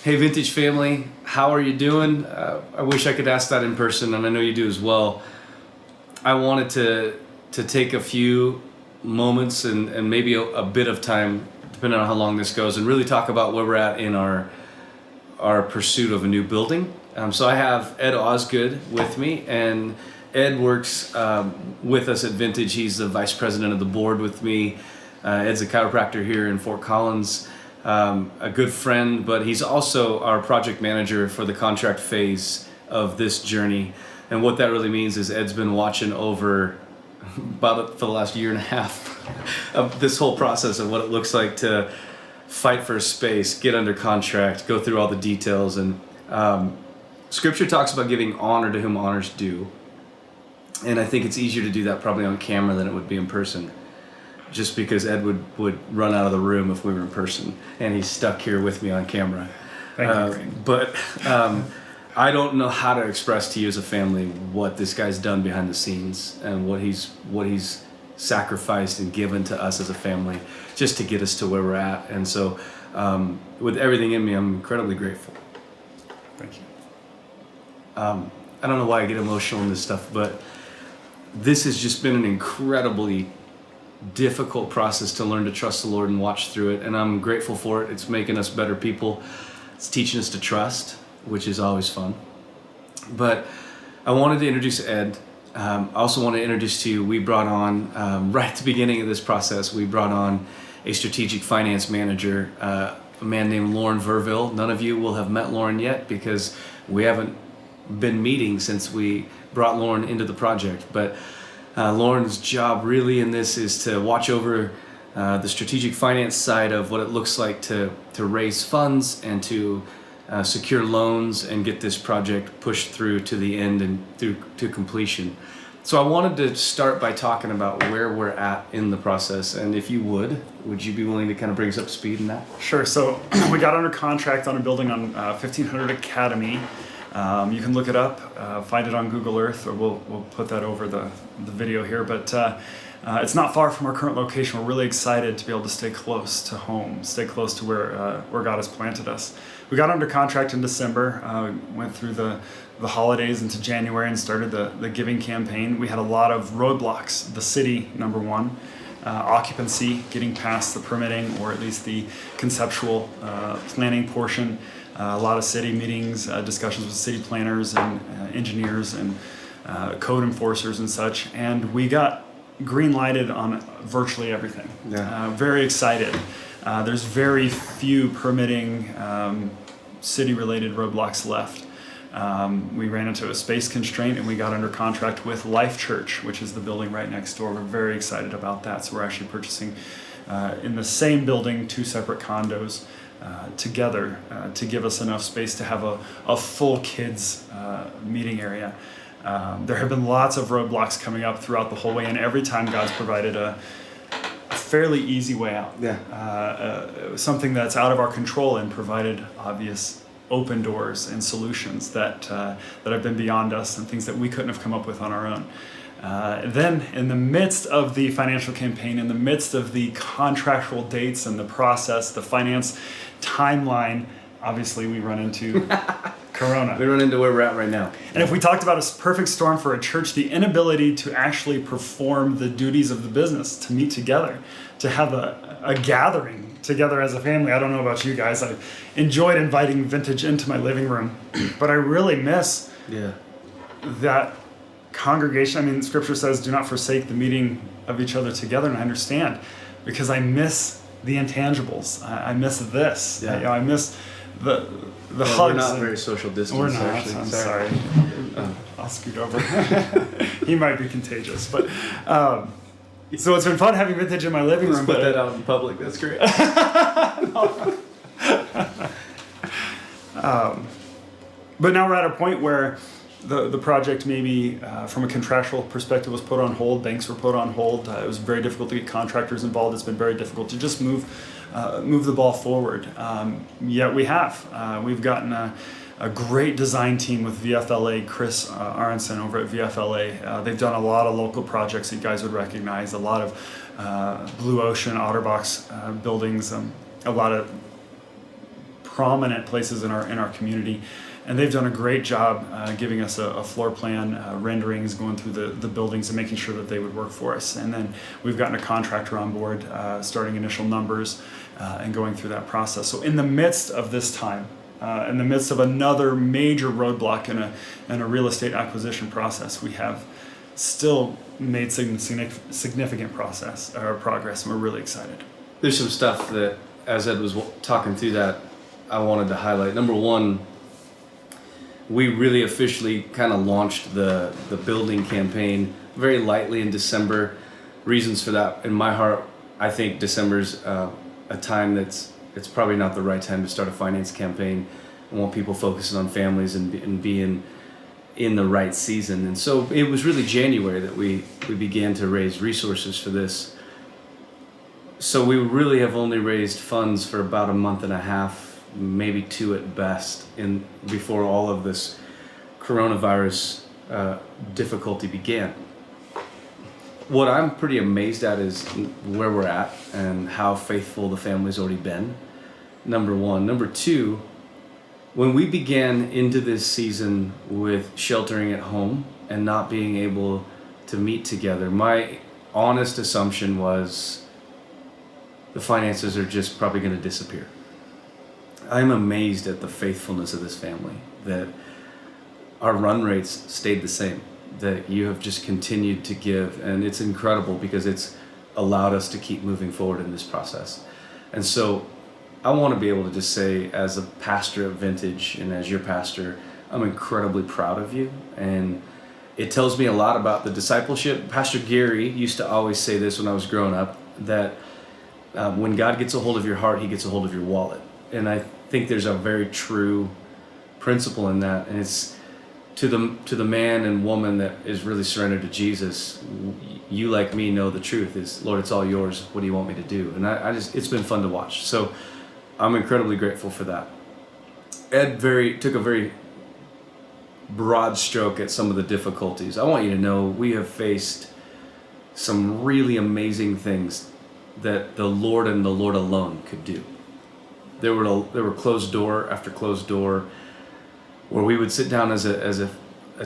Hey, Vintage family, how are you doing? I wish I could ask that in person, and I know you do as well. I wanted to take a few moments and maybe a bit of time, depending on how long this goes, and really talk about where we're at in our pursuit of a new building. So I have Ed Osgood with me, and Ed works with us at Vintage. He's the vice president of the board with me. Ed's a chiropractor here in Fort Collins. A good friend, but he's also our project manager for the contract phase of this journey. And what that really means is Ed's been watching over for the last year and a half of this whole process of what it looks like to fight for a space, get under contract, go through all the details. And Scripture talks about giving honor to whom honor's due. And I think it's easier to do that probably on camera than it would be in person, just because Ed would run out of the room if we were in person, and he's stuck here with me on camera. Thank you. But I don't know how to express to you as a family what this guy's done behind the scenes and what he's sacrificed and given to us as a family just to get us to where we're at. And so with everything in me, I'm incredibly grateful. Thank you. I don't know why I get emotional in this stuff, but this has just been an incredibly difficult process to learn to trust the Lord and watch through it, and I'm grateful for it. It's making us better people. It's teaching us to trust, which is always fun. But I wanted to introduce Ed. I also want to introduce to you, we brought on, right at the beginning of this process, we brought on a strategic finance manager, a man named Lauren Verville. None of you will have met Lauren yet because we haven't been meeting since we brought Lauren into the project. But Lauren's job really in this is to watch over the strategic finance side of what it looks like to raise funds and to secure loans and get this project pushed through to the end and through to completion. So I wanted to start by talking about where we're at in the process, and if you would you be willing to kind of bring us up to speed in that? Sure. So we got under contract on a building on 1500 Academy. You can look it up, find it on Google Earth, or we'll put that over the video here. But it's not far from our current location. We're really excited to be able to stay close to home, stay close to where God has planted us. We got under contract in December, went through the holidays into January and started the giving campaign. We had a lot of roadblocks. The city, number one. Occupancy, getting past the permitting or at least the conceptual planning portion. A lot of city meetings, discussions with city planners and engineers and code enforcers and such. And we got green lighted on virtually everything. Yeah. Very excited. There's very few permitting city related roadblocks left. We ran into a space constraint and we got under contract with Life Church, which is the building right next door. We're very excited about that. So we're actually purchasing in the same building 2 separate condos together to give us enough space to have a full kids meeting area. There have been lots of roadblocks coming up throughout the whole way, and every time God's provided a fairly easy way out. Yeah. Something that's out of our control and provided obvious open doors and solutions that have been beyond us and things that we couldn't have come up with on our own. Then in the midst of the financial campaign, in the midst of the contractual dates and the process, the finance timeline, obviously we run into Corona. We run into where we're at right now. And if we talked about a perfect storm for a church, the inability to actually perform the duties of the business, to meet together, to have a gathering together as a family. I don't know about you guys. I've enjoyed inviting Vintage into my living room, but I really miss that congregation. I mean, Scripture says, do not forsake the meeting of each other together, and I understand because I miss the intangibles. I miss this. Yeah. I miss the hugs. We're not very social distance. We're not. Actually. I'm sorry. I'll scoot over. He might be contagious, but so it's been fun having Vintage in my living room. Put that out in public. That's great. But now we're at a point where the project maybe from a contractual perspective was put on hold. Banks were put on hold. It was very difficult to get contractors involved. It's been very difficult to just move the ball forward. Yet we have. We've gotten a great design team with VFLA, Chris Aronson over at VFLA. They've done a lot of local projects that you guys would recognize, a lot of Blue Ocean, Otterbox buildings, a lot of prominent places in our community. And they've done a great job giving us a floor plan, renderings, going through the buildings and making sure that they would work for us. And then we've gotten a contractor on board, starting initial numbers and going through that process. So in the midst of this time, in the midst of another major roadblock in a real estate acquisition process, we have still made significant progress, and we're really excited. There's some stuff that, as Ed was talking through that, I wanted to highlight. Number one, we really officially kind of launched the building campaign very lightly in December. Reasons for that, in my heart, I think December's a time it's probably not the right time to start a finance campaign. I want people focusing on families and being in the right season. And so it was really January that we began to raise resources for this. So we really have only raised funds for about a month and a half, maybe 2 at best, before all of this coronavirus difficulty began. What I'm pretty amazed at is where we're at and how faithful the family's already been. Number one. Number two, when we began into this season with sheltering at home and not being able to meet together, my honest assumption was the finances are just probably going to disappear. I'm amazed at the faithfulness of this family, that our run rates stayed the same, that you have just continued to give, and it's incredible because it's allowed us to keep moving forward in this process. And so I want to be able to just say, as a pastor at Vintage and as your pastor, I'm incredibly proud of you, and it tells me a lot about the discipleship. Pastor Gary used to always say this when I was growing up, that when God gets a hold of your heart, he gets a hold of your wallet. And I think there's a very true principle in that, and it's to the man and woman that is really surrendered to Jesus. You, like me, know the truth is, Lord, it's all yours. What do you want me to do? And I just, it's been fun to watch. So I'm incredibly grateful for that. Ed took a very broad stroke at some of the difficulties. I want you to know we have faced some really amazing things that the Lord and the Lord alone could do. There were closed door after closed door where we would sit down as a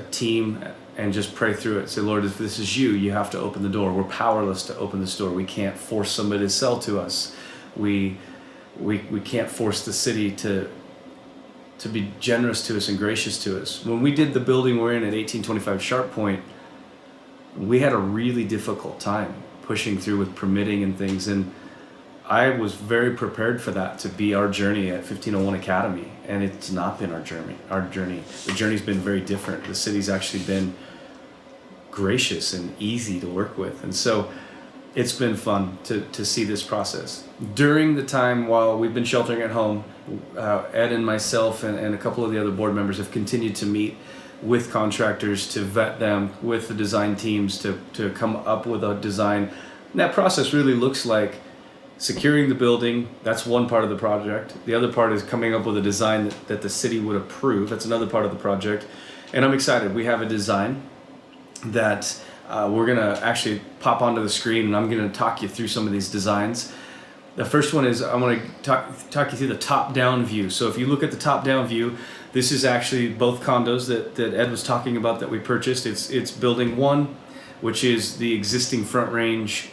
team and just pray through it. Say, Lord, if this is you, you have to open the door. We're powerless to open this door. We can't force somebody to sell to us. We can't force the city to be generous to us and gracious to us. When we did the building we're in at 1825 Sharp Point, we had a really difficult time pushing through with permitting and things, and I was very prepared for that to be our journey at 1501 Academy, and it's not been our journey. The journey's been very different. The city's actually been gracious and easy to work with, and so it's been fun to see this process. During the time while we've been sheltering at home, Ed and myself and a couple of the other board members have continued to meet with contractors to vet them, with the design teams to come up with a design. And that process really looks like securing the building. That's one part of the project. The other part is coming up with a design that the city would approve. That's another part of the project. And I'm excited. We have a design that we're gonna actually pop onto the screen, and I'm gonna talk you through some of these designs. The first one is I want to talk you through the top-down view. So if you look at the top-down view, this is actually both condos that Ed was talking about that we purchased. It's building 1, which is the existing Front Range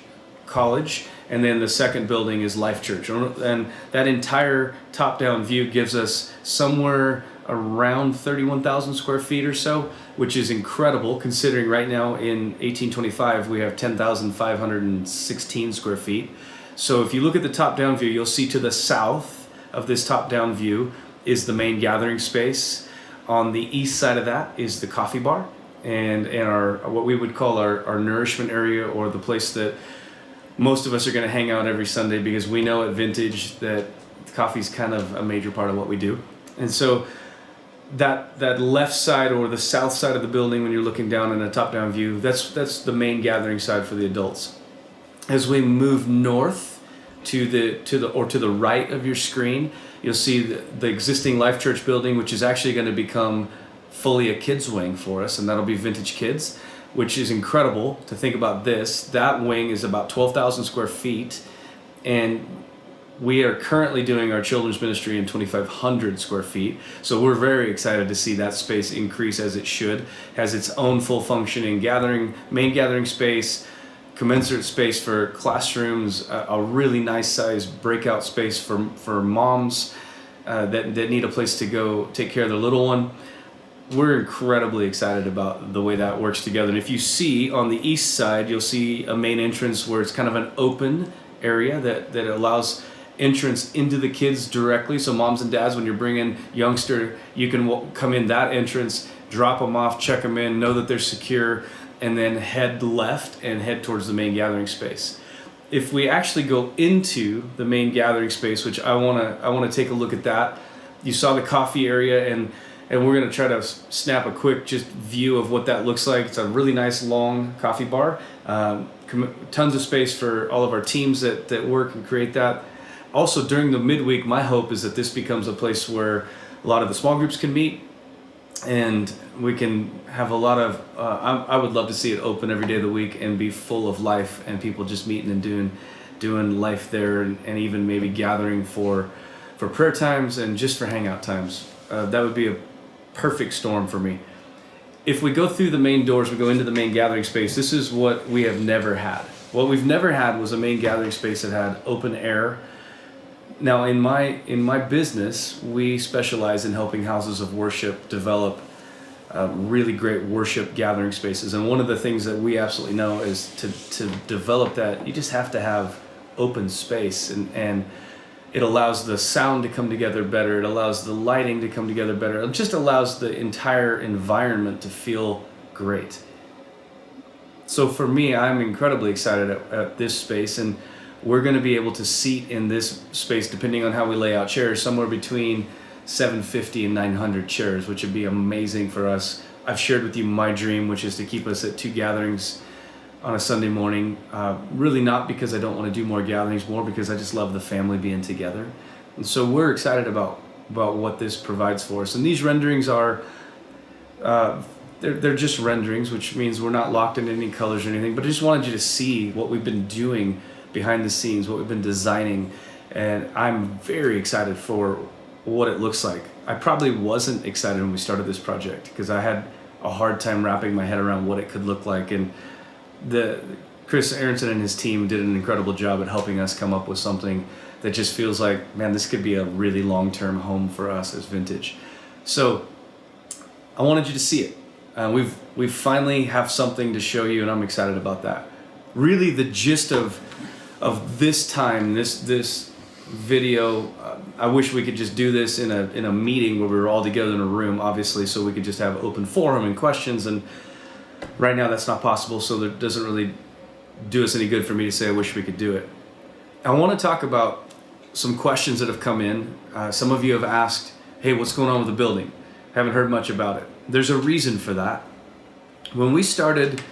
College, and then the second building is Life Church. And that entire top-down view gives us somewhere around 31,000 square feet or so, which is incredible considering right now in 1825 we have 10,516 square feet. So if you look at the top-down view, you'll see to the south of this top-down view is the main gathering space. On the east side of that is the coffee bar and our what we would call our nourishment area, or the place that most of us are going to hang out every Sunday, because we know at Vintage that coffee is kind of a major part of what we do. And so that left side, or the south side of the building, when you're looking down in a top-down view, that's the main gathering side for the adults. As we move north to the right of your screen, you'll see the existing Life Church building, which is actually going to become fully a kids wing for us, and that'll be Vintage Kids, which is incredible to think about this. That wing is about 12,000 square feet, and We are currently doing our children's ministry in 2,500 square feet. So we're very excited to see that space increase as it should. Has its own full functioning main gathering space, commensurate space for classrooms, a really nice size breakout space for moms that need a place to go take care of their little one. We're incredibly excited about the way that works together. And if you see on the east side, you'll see a main entrance where it's kind of an open area that allows entrance into the kids directly. So moms and dads, when you're bringing youngster, you can come in that entrance, drop them off, check them in, know that they're secure, and then head left and head towards the main gathering space. If we actually go into the main gathering space, which I want to take a look at that. You saw the coffee area, and we're going to try to snap a quick just view of what that looks like. It's a really nice long coffee bar. Tons of space for all of our teams that work and create that. Also, during the midweek, my hope is that this becomes a place where a lot of the small groups can meet, and we can have a lot of, I would love to see it open every day of the week and be full of life and people just meeting and doing life there, and even maybe gathering for prayer times and just for hangout times. That would be a perfect storm for me. If we go through the main doors, we go into the main gathering space, this is what we have never had. What we've never had was a main gathering space that had open air. Now, in my business, we specialize in helping houses of worship develop really great worship gathering spaces. And one of the things that we absolutely know is to develop that, you just have to have open space, and it allows the sound to come together better. It allows the lighting to come together better. It just allows the entire environment to feel great. So for me, I'm incredibly excited at this space, and we're going to be able to seat in this space, depending on how we lay out chairs, somewhere between 750 and 900 chairs, which would be amazing for us. I've shared with you my dream, which is to keep us at 2 gatherings on a Sunday morning. Really not because I don't want to do more gatherings, more because I just love the family being together. And so we're excited about what this provides for us. And these renderings are, they're just renderings, which means we're not locked in any colors or anything, but I just wanted you to see what we've been doing behind the scenes, what we've been designing, and I'm very excited for what it looks like. I probably wasn't excited when we started this project because I had a hard time wrapping my head around what it could look like, and Chris Aronson and his team did an incredible job at helping us come up with something that just feels like, man, this could be a really long-term home for us as Vintage. So I wanted you to see it. We've finally have something to show you, and I'm excited about that. Really, the gist of this time, this video, I wish we could just do this in a meeting where we were all together in a room, obviously, so we could just have open forum and questions. And right now that's not possible, so it doesn't really do us any good for me to say I wish we could do it. I want to talk about some questions that have come in. Some of you have asked, hey, what's going on with the building? Haven't heard much about it. There's a reason for that. When we started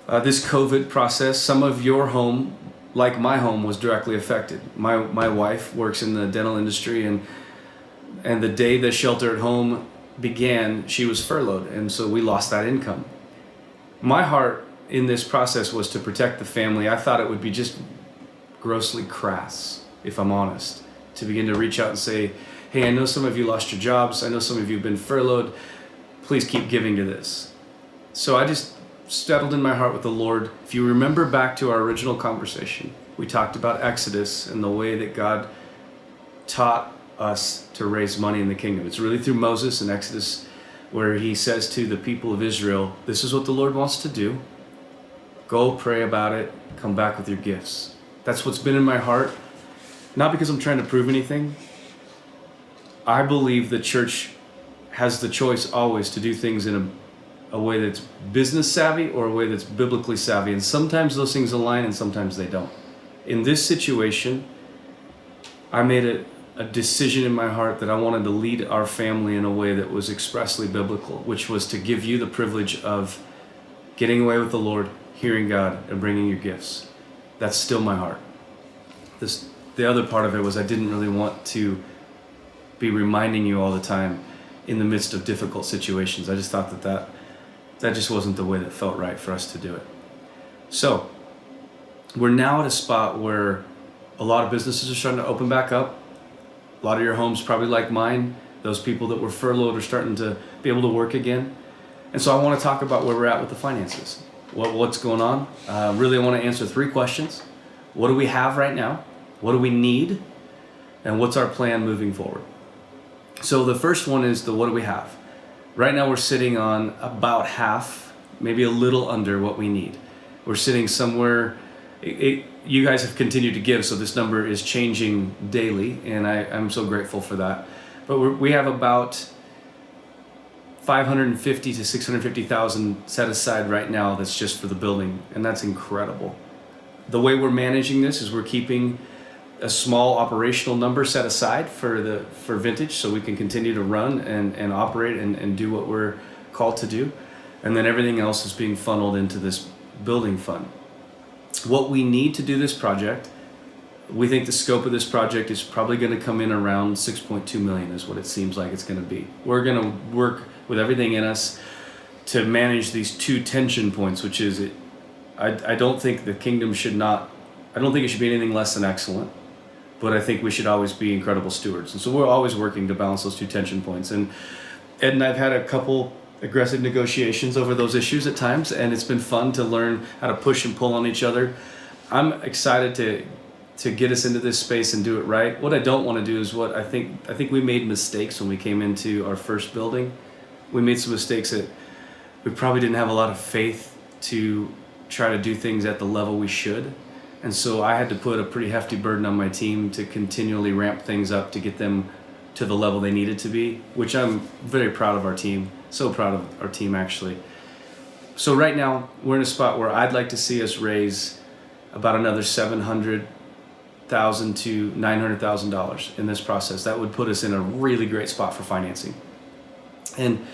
this COVID process, some of your home, like my home, was directly affected. My wife works in the dental industry, and the day the shelter at home began, she was furloughed, and so we lost that income. My heart in this process was to protect the family. I thought it would be just grossly crass, if I'm honest, to begin to reach out and say, hey, I know some of you lost your jobs. I know some of you have been furloughed. Please keep giving to this. So I just settled in my heart with the Lord. If you remember back to our original conversation, we talked about Exodus and the way that God taught us to raise money in the kingdom. It's really through Moses in Exodus, where he says to the people of Israel, this is what the Lord wants to do. Go pray about it, come back with your gifts. That's what's been in my heart, not because I'm trying to prove anything. I believe the church has the choice always to do things in a way that's business savvy or a way that's biblically savvy. And sometimes those things align and sometimes they don't. In this situation, I made a decision in my heart that I wanted to lead our family in a way that was expressly biblical, which was to give you the privilege of getting away with the Lord, hearing God, and bringing your gifts. That's still my heart. The other part of it was I didn't really want to be reminding you all the time in the midst of difficult situations. I just thought that just wasn't the way that felt right for us to do it. So we're now at a spot where A lot of businesses are starting to open back up. A lot of your homes, probably like mine, those people that were furloughed are starting to be able to work again. And so I want to talk about where we're at with the finances. What's going on? Really, I want to answer 3 questions. What do we have right now? What do we need? And what's our plan moving forward? So the first one is what do we have? Right now we're sitting on about half, maybe a little under what we need. We're sitting somewhere, you guys have continued to give, so this number is changing daily, and I'm so grateful for that. But we have about 550 to 650,000 set aside right now that's just for the building, and that's incredible. The way we're managing this is we're keeping a small operational number set aside for Vintage, so we can continue to run and operate and do what we're called to do, and then everything else is being funneled into this building fund. What we need to do this project, we think the scope of this project is probably going to come in around 6.2 million is what it seems like it's going to be. We're going to work with everything in us to manage these 2 tension points, which is it. I don't think the kingdom should not, I don't think it should be anything less than excellent, but I think we should always be incredible stewards. And so we're always working to balance those 2 tension points. And Ed and I've had a couple aggressive negotiations over those issues at times, and it's been fun to learn how to push and pull on each other. I'm excited to get us into this space and do it right. What I don't want to do is what I think we made mistakes when we came into our first building. We made some mistakes that we probably didn't have a lot of faith to try to do things at the level we should. And so I had to put a pretty hefty burden on my team to continually ramp things up to get them to the level they needed to be, which I'm very proud of our team. So proud of our team, actually. So right now, we're in a spot where I'd like to see us raise about another $700,000 to $900,000 in this process. That would put us in a really great spot for financing. And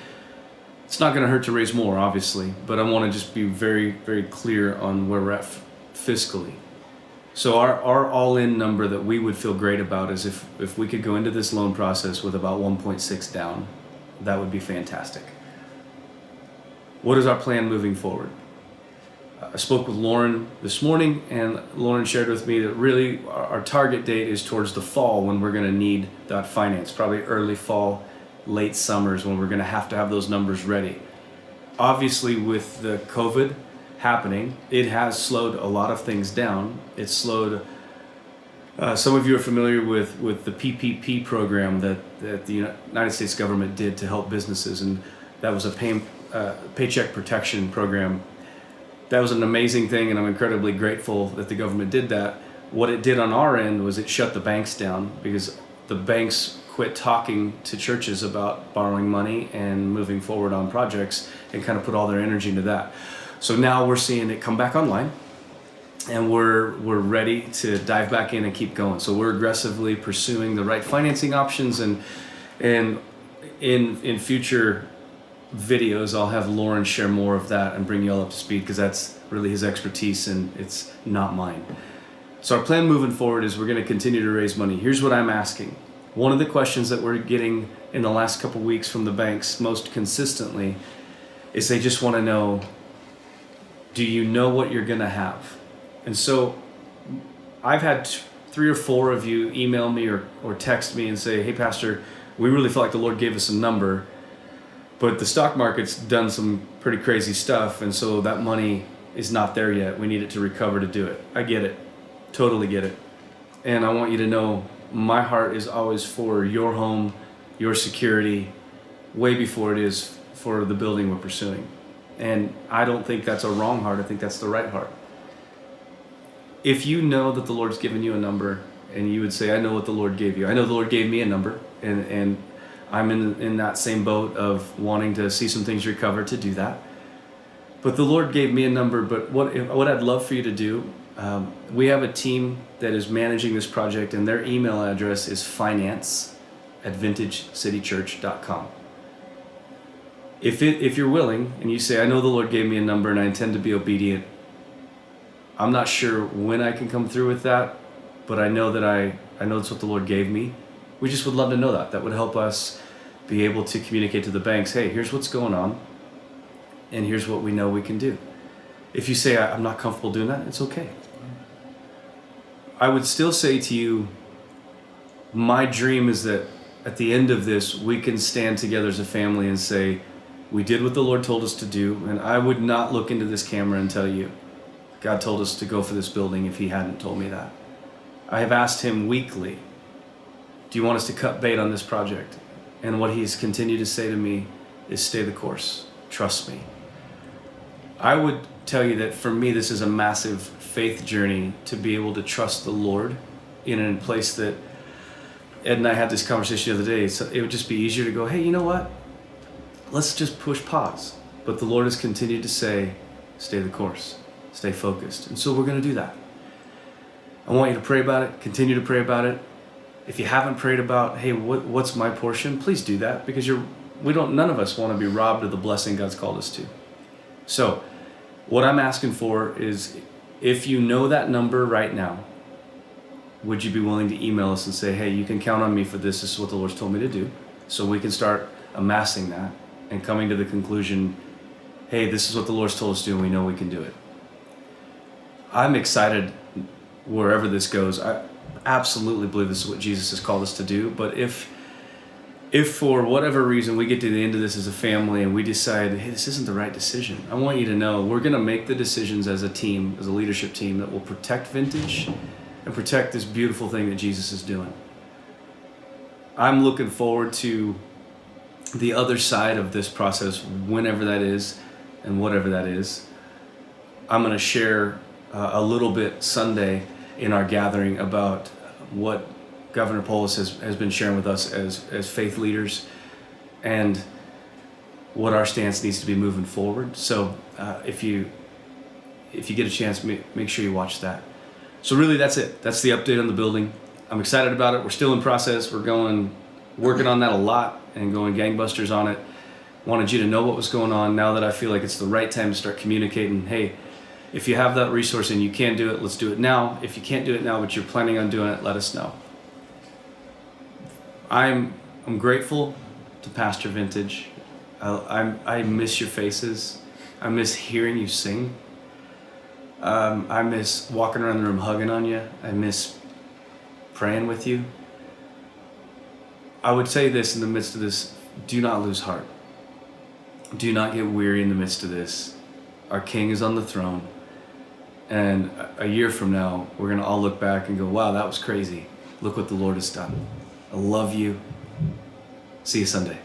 it's not going to hurt to raise more, obviously, but I want to just be very, very clear on where we're at fiscally. So our all-in number that we would feel great about is if we could go into this loan process with about 1.6 down, that would be fantastic. What is our plan moving forward? I spoke with Lauren this morning, and Lauren shared with me that really our target date is towards the fall when we're going to need that finance, probably early fall, late summers when we're going to have those numbers ready. Obviously, with the COVID happening, it has slowed a lot of things down. It's slowed. Some of you are familiar with the PPP program that the United States government did to help businesses, and that was a paycheck protection program. That was an amazing thing, and I'm incredibly grateful that the government did that. What it did on our end was it shut the banks down because the banks quit talking to churches about borrowing money and moving forward on projects and kind of put all their energy into that. So now we're seeing it come back online, and we're ready to dive back in and keep going. So we're aggressively pursuing the right financing options, and in future videos I'll have Lauren share more of that and bring you all up to speed, because that's really his expertise and it's not mine. So our plan moving forward is we're going to continue to raise money. Here's what I'm asking. One of the questions that we're getting in the last couple weeks from the banks most consistently is they just want to know, do you know what you're going to have? And so I've had 3 or 4 of you email me or text me and say, hey, Pastor, we really feel like the Lord gave us a number, but the stock market's done some pretty crazy stuff, and so that money is not there yet. We need it to recover to do it. I get it. Totally get it. And I want you to know my heart is always for your home, your security, way before it is for the building we're pursuing. And I don't think that's a wrong heart. I think that's the right heart. If you know that the Lord's given you a number, and you would say, I know what the Lord gave you. I know the Lord gave me a number, and I'm in that same boat of wanting to see some things recover to do that. But the Lord gave me a number, but what I'd love for you to do, we have a team that is managing this project, and their email address is finance@vintagecitychurch.com. If you're willing, and you say, I know the Lord gave me a number and I intend to be obedient, I'm not sure when I can come through with that, but I know that's what the Lord gave me. We just would love to know that. That would help us be able to communicate to the banks, hey, here's what's going on, and here's what we know we can do. If you say, I'm not comfortable doing that, it's okay. I would still say to you, my dream is that at the end of this, we can stand together as a family and say, we did what the Lord told us to do. And I would not look into this camera and tell you, God told us to go for this building if he hadn't told me that. I have asked him weekly, do you want us to cut bait on this project? And what he's continued to say to me is stay the course, trust me. I would tell you that for me, this is a massive faith journey to be able to trust the Lord in a place that Ed and I had this conversation the other day. So it would just be easier to go, hey, you know what? Let's just push pause. But the Lord has continued to say, stay the course, stay focused. And so we're going to do that. I want you to pray about it, continue to pray about it. If you haven't prayed about, hey, what's my portion? Please do that, because none of us want to be robbed of the blessing God's called us to. So what I'm asking for is, if you know that number right now, would you be willing to email us and say, hey, you can count on me for this. This is what the Lord's told me to do. So we can start amassing that and coming to the conclusion, hey, this is what the Lord's told us to do, and we know we can do it. I'm excited wherever this goes. I absolutely believe this is what Jesus has called us to do. But if for whatever reason we get to the end of this as a family and we decide, hey, this isn't the right decision, I want you to know we're going to make the decisions as a team, as a leadership team, that will protect Vintage and protect this beautiful thing that Jesus is doing. I'm looking forward to the other side of this process, whenever that is and whatever that is. I'm going to share a little bit Sunday in our gathering about what Governor Polis has been sharing with us as faith leaders and what our stance needs to be moving forward. So if you get a chance, make sure you watch that. So really, that's it. That's the update on the building. I'm excited about it. We're still in process. We're working on that a lot and going gangbusters on it. Wanted you to know what was going on. Now that I feel like it's the right time to start communicating, hey, if you have that resource and you can do it, let's do it now. If you can't do it now, but you're planning on doing it, let us know. I'm grateful to Pastor Vintage. I miss your faces. I miss hearing you sing. I miss walking around the room hugging on you. I miss praying with you. I would say this in the midst of this: do not lose heart. Do not get weary in the midst of this. Our King is on the throne. And a year from now, we're going to all look back and go, wow, that was crazy. Look what the Lord has done. I love you. See you Sunday.